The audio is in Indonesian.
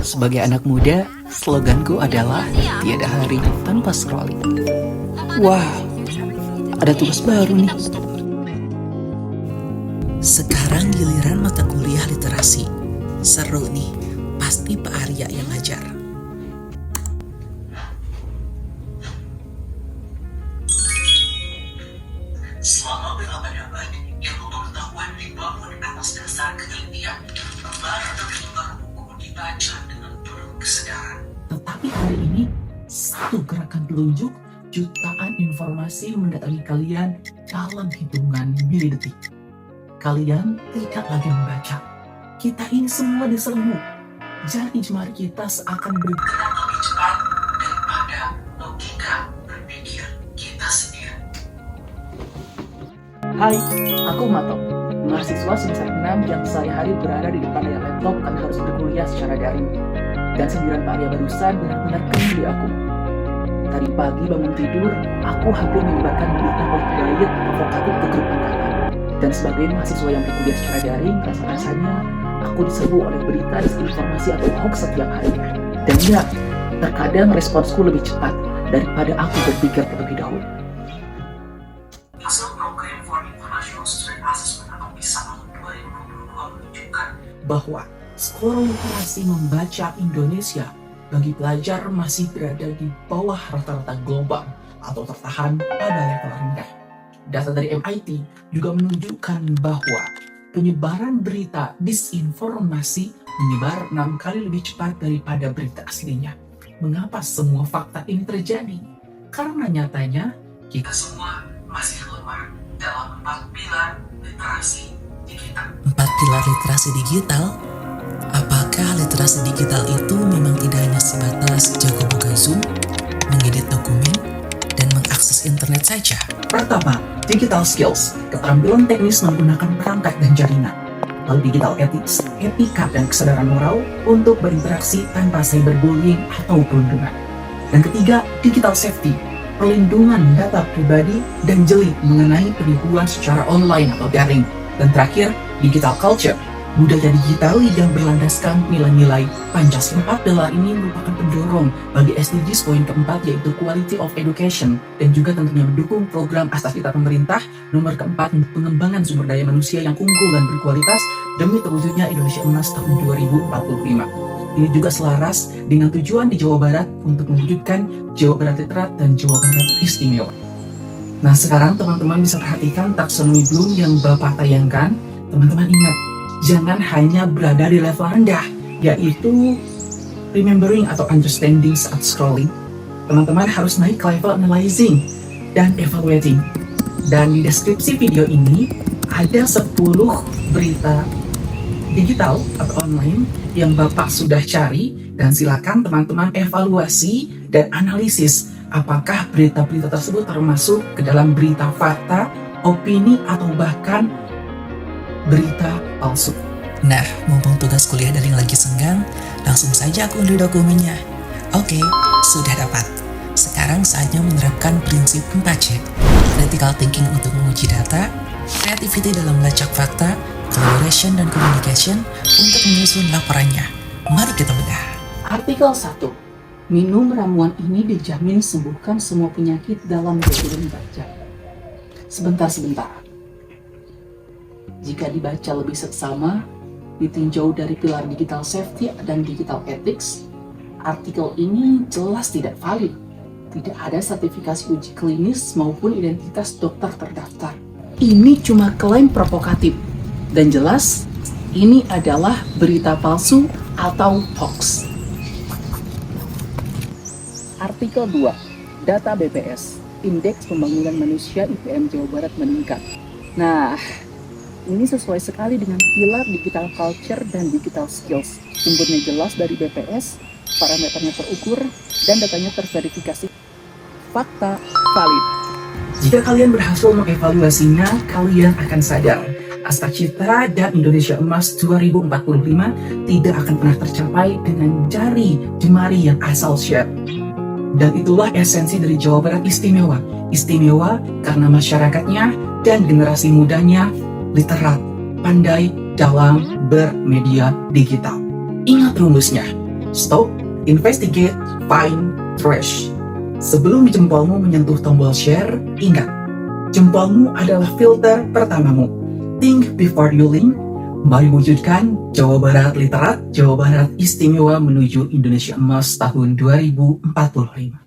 Sebagai anak muda, sloganku adalah tiada hari tanpa scrolling. Wah, ada tugas baru nih. Sekarang giliran mata kuliah literasi. Seru nih, pasti Pak Arya yang ngajar. Selama berabad-abad, ilmu pengetahuan dibangun atas dasar ketelitian, lembar demi lembar buku dibaca dengan penuh kesadaran. Tetapi hari ini, satu gerakan telunjuk, jutaan informasi mendatangi kalian dalam hitungan milidetik. Kalian tidak lagi membaca. Kita ini semua diserbu. Jari jemari kita seakan bergerak Lebih cepat daripada logika berpikir kita sendiri. Hai, aku Mato, mahasiswa semester 6 yang sehari-hari berada di depan layar laptop karena harus berkuliah secara daring. Dan sindiran Pak Arya barusan benar-benar kena di aku. Tadi pagi bangun tidur, aku hampir menyebarkan berita politik provokatif ke grup angkatan. Dan sebagai mahasiswa yang berkuliah secara daring, rasa-rasanya aku diserbu oleh berita disinformasi atau hoax setiap harinya. Dan ya, terkadang responsku lebih cepat daripada aku berpikir terlebih dahulu. Hasil program for International Student Assessment atau PISA tahun 2022 menunjukkan Bahwa skor literasi membaca Indonesia bagi pelajar masih berada di bawah rata-rata global atau tertahan pada level rendah. Data dari MIT juga menunjukkan bahwa penyebaran berita disinformasi menyebar 6 kali lebih cepat daripada berita aslinya. Mengapa semua fakta ini terjadi? Karena nyatanya kita semua masih lemah dalam 4 pilar literasi digital. 4 pilar literasi digital? Apakah literasi digital itu memang tidak hanya sebatas jago buka Zoom, mengedit dokumen, dan mengakses internet saja? pertama, digital skills, keterampilan teknis menggunakan perangkat dan jaringan. Lalu digital ethics, etika dan kesadaran moral untuk berinteraksi tanpa cyberbullying atau perundungan. Dan ketiga, digital safety, perlindungan data pribadi dan jeli mengenai penipuan secara online atau daring. Dan terakhir, digital culture, budaya digital yang berlandaskan nilai-nilai Pancasila. 4 pilar ini merupakan pendorong bagi SDGs poin keempat, yaitu quality of education, dan juga tentunya mendukung program Asasita pemerintah nomor keempat untuk pengembangan sumber daya manusia yang unggul dan berkualitas demi terwujudnya Indonesia Emas tahun 2045. Ini juga selaras dengan tujuan di Jawa Barat untuk mewujudkan Jawa Barat literat dan Jawa Barat istimewa. Nah, sekarang teman-teman bisa perhatikan taksonomi Bloom yang Bapak tayangkan. Teman-teman ingat, jangan hanya berada di level rendah, yaitu remembering atau understanding saat scrolling. Teman-teman harus naik ke level analyzing dan evaluating. Dan di deskripsi video ini ada 10 berita digital atau online yang Bapak sudah cari, dan silakan teman-teman evaluasi dan analisis apakah berita-berita tersebut termasuk ke dalam berita fakta, opini, atau bahkan berita palsu. Nah, mumpung tugas kuliah daring lagi senggang, langsung saja aku unduh dokumennya. Oke, sudah dapat. Sekarang saatnya menerapkan prinsip 4C. Critical thinking untuk menguji data, creativity dalam melacak fakta, collaboration dan communication untuk menyusun laporannya. Mari kita bedah. Artikel 1. Minum ramuan ini dijamin sembuhkan semua penyakit dalam 24 jam. Sebentar. Jika dibaca lebih seksama, ditinjau dari pilar digital safety dan digital ethics, artikel ini jelas tidak valid. Tidak ada sertifikasi uji klinis maupun identitas dokter terdaftar. Ini cuma klaim provokatif. Dan jelas, ini adalah berita palsu atau hoax. Artikel 2. Data BPS, Indeks Pembangunan Manusia IPM Jawa Barat meningkat. Nah, ini sesuai sekali dengan pilar digital culture dan digital skills. Sumbernya jelas dari BPS, parameternya terukur, dan datanya terverifikasi. Fakta valid. Jika kalian berhasil mengevaluasinya, kalian akan sadar Astagfirullah dan Indonesia Emas 2045 tidak akan pernah tercapai dengan jari jemari yang asal share. Dan itulah esensi dari Jawa Barat istimewa. Istimewa karena masyarakatnya dan generasi mudanya literat, pandai dalam bermedia digital. Ingat rumusnya, Stop, investigate, find, trash. Sebelum jempolmu menyentuh tombol share, ingat, jempolmu adalah filter pertamamu. Think before you link. Mari wujudkan Jawa Barat Literat, Jawa Barat Istimewa menuju Indonesia Emas tahun 2045.